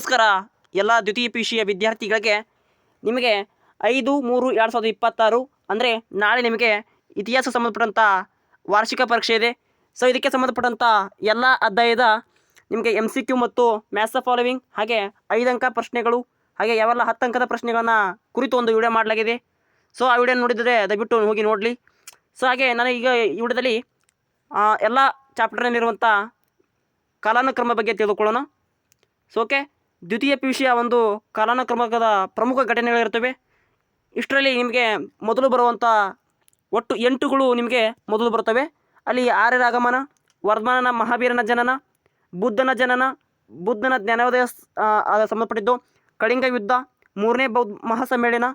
ನಮಸ್ಕಾರ ಎಲ್ಲ ದ್ವಿತೀಯ PUC ವಿದ್ಯಾರ್ಥಿಗಳಿಗೆ ನಿಮಗೆ 5/3/2026 ಅಂದರೆ ನಾಳೆ ನಿಮಗೆ ಇತಿಹಾಸ ಸಂಬಂಧಪಟ್ಟಂಥ ವಾರ್ಷಿಕ ಪರೀಕ್ಷೆ ಇದೆ. ಸೊ ಇದಕ್ಕೆ ಸಂಬಂಧಪಟ್ಟಂಥ ಎಲ್ಲ ಅಧ್ಯಾಯದ ನಿಮಗೆ MCQ ಮತ್ತು ಮ್ಯಾಥ್ಸ್ ದ ಫಾಲೋವಿಂಗ್ ಹಾಗೆ 5 ಅಂಕ ಪ್ರಶ್ನೆಗಳು ಹಾಗೆ ಯಾವೆಲ್ಲ 10 ಅಂಕದ ಪ್ರಶ್ನೆಗಳನ್ನು ಕುರಿತು ಒಂದು ವಿಡಿಯೋ ಮಾಡಲಾಗಿದೆ. ಸೊ ಆ ವಿಡಿಯೋ ನೋಡಿದರೆ ದಯವಿಟ್ಟು ಹೋಗಿ ನೋಡಲಿ. ಸೊ ಹಾಗೆ ನಾನು ಈಗ ಈ ವಿಡಿಯೋದಲ್ಲಿ ಎಲ್ಲ ಚಾಪ್ಟರ್ನಲ್ಲಿರುವಂಥ ಕಾಲಾನುಕ್ರಮ ಬಗ್ಗೆ ತಿಳಿದುಕೊಳ್ಳೋಣ. ಸೊ ಓಕೆ, ದ್ವಿತೀಯ PUCಯ ಒಂದು ಕಾಲಾನುಕ್ರಮದ ಪ್ರಮುಖ ಘಟನೆಗಳಿರ್ತವೆ. ಇಷ್ಟರಲ್ಲಿ ನಿಮಗೆ ಮೊದಲು ಬರುವಂಥ ಒಟ್ಟು 8ಗಳು ನಿಮಗೆ ಮೊದಲು ಬರ್ತವೆ. ಅಲ್ಲಿ ಆರ್ಯರ ಆಗಮನ, ವರ್ಧಮಾನನ ಮಹಾವೀರನ ಜನನ, ಬುದ್ಧನ ಜನನ, ಬುದ್ಧನ ಜ್ಞಾನೋದಯ ಸಂಬಂಧಪಟ್ಟಿದ್ದು, ಕಳಿಂಗ ಯುದ್ಧ, 3ನೇ ಬೌದ್ಧ ಮಹಾಸಮ್ಮೇಳನ,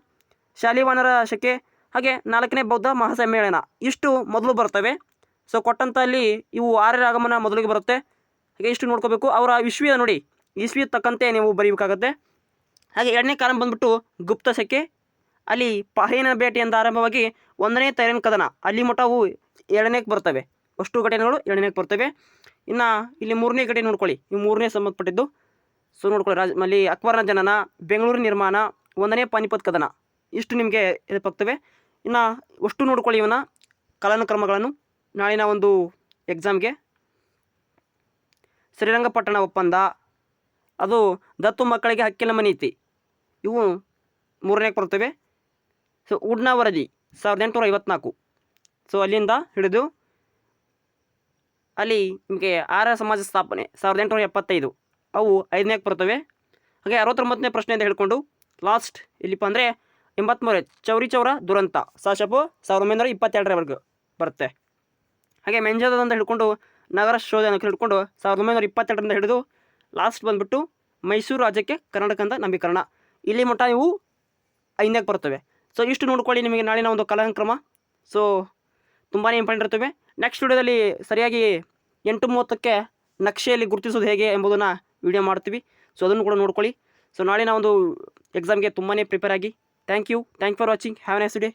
ಶಾಲಿವಾಹನರ ಶಕೆ ಹಾಗೆ 4ನೇ ಬೌದ್ಧ ಮಹಾಸಮ್ಮೇಳನ ಇಷ್ಟು ಮೊದಲು ಬರ್ತವೆ. ಸೊ ಕೊಟ್ಟಂಥ ಅಲ್ಲಿ ಇವು ಆರ್ಯರ ಆಗಮನ ಮೊದಲಿಗೆ ಬರುತ್ತೆ. ಹಾಗೆ ಇಷ್ಟು ನೋಡ್ಕೋಬೇಕು. ಅವರ ಇಸ್ವಿಯ ನೋಡಿ, ಇಸ್ವಿ ತಕ್ಕಂತೆ ನೀವು ಬರೀಬೇಕಾಗತ್ತೆ. ಹಾಗೆ 2ನೇ ಕಾಲಂ ಬಂದ್ಬಿಟ್ಟು ಗುಪ್ತ ಶಕೆ, ಅಲ್ಲಿ ಪಾಹೇನ ಭೇಟಿಯಿಂದ ಆರಂಭವಾಗಿ 1ನೇ ತೈರನ್ ಕದನ ಅಲ್ಲಿ ಮಟ್ಟವು 2ನೇಕ್ಕೆ ಬರ್ತವೆ. ಅಷ್ಟು ಘಟನೆಗಳು 2ನೇಕ್ಕೆ ಬರ್ತವೆ. ಇನ್ನು ಇಲ್ಲಿ 3ನೇ ಘಟನೆ ನೋಡ್ಕೊಳ್ಳಿ, ಇವು 3ನೇ ಸಂಬಂಧಪಟ್ಟಿದ್ದು. ಸೊ ನೋಡ್ಕೊಳ್ಳಿ, ಅಲ್ಲಿ ಅಕ್ಬರನ ಜನನ, ಬೆಂಗಳೂರು ನಿರ್ಮಾಣ, 1ನೇ ಪಾನಿಪತ್ ಕದನ ಇಷ್ಟು ನಿಮಗೆ ಬರ್ತವೆ. ಇನ್ನು ಅಷ್ಟು ನೋಡ್ಕೊಳ್ಳಿ ಇವನ ಕಾಲಾನುಕ್ರಮಗಳನ್ನು ನಾಳಿನ ಒಂದು ಎಕ್ಸಾಮ್ಗೆ. ಶ್ರೀರಂಗಪಟ್ಟಣ ಒಪ್ಪಂದ, ಅದು ದತ್ತು ಮಕ್ಕಳಿಗೆ ಹಕ್ಕಿನ ನೀತಿ, ಇವು 3ನೇಕ್ಕೆ ಬರ್ತವೆ. ಸೊ ಉಡ್ನಾ ವರದಿ 1854, ಸೊ ಅಲ್ಲಿಂದ ಹಿಡಿದು ಅಲ್ಲಿ ನಿಮಗೆ ಆರ್ಯ ಸಮಾಜ ಸ್ಥಾಪನೆ 1875, ಅವು 5ನೇಕ್ಕೆ ಬರ್ತವೆ. ಹಾಗೆ 69ನೇ ಪ್ರಶ್ನೆಯಿಂದ ಹಿಡ್ಕೊಂಡು ಲಾಸ್ಟ್ ಎಲ್ಲಿಪ್ಪ ಅಂದರೆ 83 ಚೌರಿ ಚೌರ ದುರಂತ ಸಾಶಪು 1922ರವರೆಗೂ ಬರುತ್ತೆ. ಹಾಗೆ ಮೆಂಜಾದದಿಂದ ಹಿಡ್ಕೊಂಡು ನಗರ ಶೋಧನ ಹಿಡ್ಕೊಂಡು 1922ರಿಂದ ಹಿಡಿದು ಲಾಸ್ಟ್ ಬಂದುಬಿಟ್ಟು ಮೈಸೂರು ರಾಜ್ಯಕ್ಕೆ ಕರ್ನಾಟಕದ ನವೀಕರಣ, ಇಲ್ಲಿ ಮಟ್ಟ ಇವು 5ನೇಕ್ಕೆ ಬರ್ತವೆ. ಸೊ ಇಷ್ಟು ನೋಡ್ಕೊಳ್ಳಿ ನಿಮಗೆ ನಾಳಿನ ಒಂದು ಕಾಲಾನುಕ್ರಮ. ಸೊ ತುಂಬಾ ಇಂಪಾರ್ಟೆಂಟ್ ಇರ್ತವೆ. ನೆಕ್ಸ್ಟ್ ವಿಡಿಯೋದಲ್ಲಿ ಸರಿಯಾಗಿ 8:30ಕ್ಕೆ ನಕ್ಷೆಯಲ್ಲಿ ಗುರುತಿಸೋದು ಹೇಗೆ ಎಂಬುದನ್ನು ವಿಡಿಯೋ ಮಾಡ್ತೀವಿ. ಸೊ ಅದನ್ನು ಕೂಡ ನೋಡ್ಕೊಳ್ಳಿ. ಸೊ ನಾಳಿನ ಒಂದು ಎಕ್ಸಾಮ್ಗೆ ತುಂಬಾ ಪ್ರಿಪೇರ್ ಆಗಿ. Thank you for watching. Have a nice day.